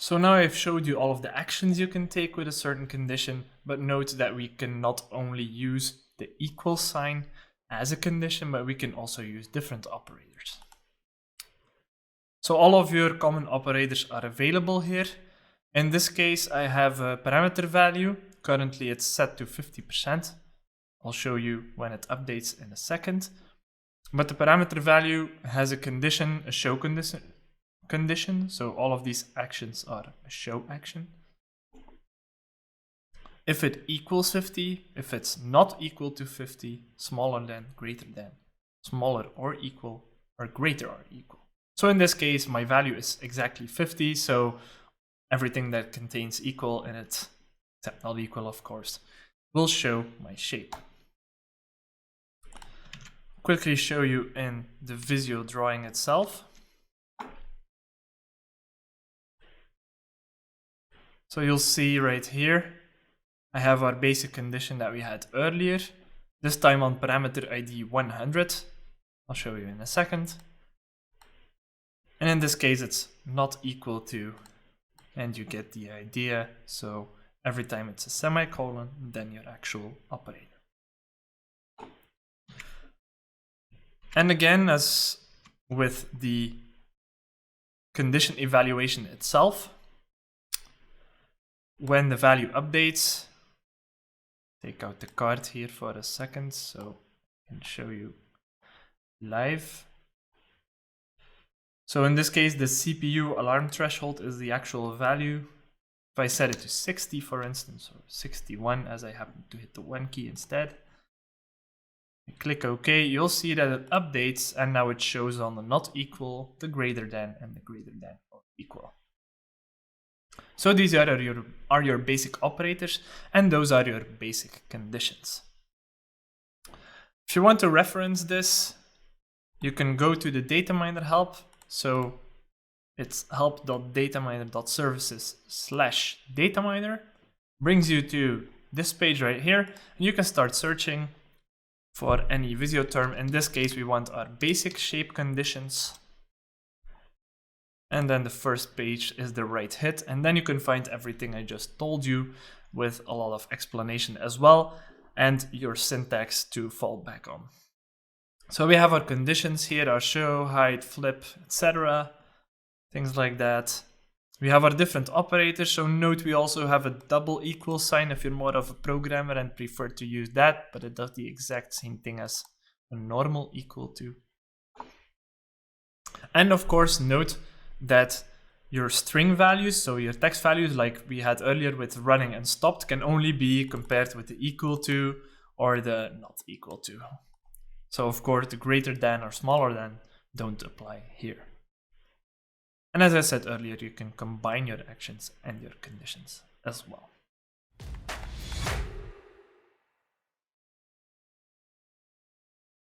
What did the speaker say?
So now I've showed you all of the actions you can take with a certain condition, but note that we can not only use the equal sign as a condition, but we can also use different operators. So all of your common operators are available here. In this case, I have a parameter value. Currently it's set to 50%. I'll show you when it updates in a second. But the parameter value has a condition, a show condition. So all of these actions are a show action. If it equals 50, if it's not equal to 50, smaller than, greater than, smaller or equal, or greater or equal. So in this case, my value is exactly 50, so everything that contains equal in it, except not equal of course, will show my shape. Quickly show you in the Visio drawing itself. So you'll see right here, I have our basic condition that we had earlier, this time on parameter ID 100. I'll show you in a second. And in this case, it's not equal to, and you get the idea. So every time it's a semicolon, then your actual operator. And again, as with the condition evaluation itself, when the value updates, take out the card here for a second so I can show you live. So in this case, the CPU alarm threshold is the actual value. If I set it to 60, for instance, or 61, as I happen to hit the 1 key instead, I click OK, you'll see that it updates, and now it shows on the not equal, the greater than, and the greater than or equal. So these are your basic operators, and those are your basic conditions. If you want to reference this, you can go to the DataMiner Help. So it's help.dataminer.services/dataminer, brings you to this page right here, and you can start searching for any Visio term. In this case, we want our basic shape conditions. And then the first page is the right hit, and then you can find everything I just told you with a lot of explanation as well, and your syntax to fall back on. So we have our conditions here, our show, hide, flip, etc. Things like that. We have our different operators, so note we also have a double equal sign if you're more of a programmer and prefer to use that, but it does the exact same thing as a normal equal to. And of course, note that your string values, so your text values like we had earlier with running and stopped, can only be compared with the equal to or the not equal to. So of course, the greater than or smaller than don't apply here. And as I said earlier, you can combine your actions and your conditions as well.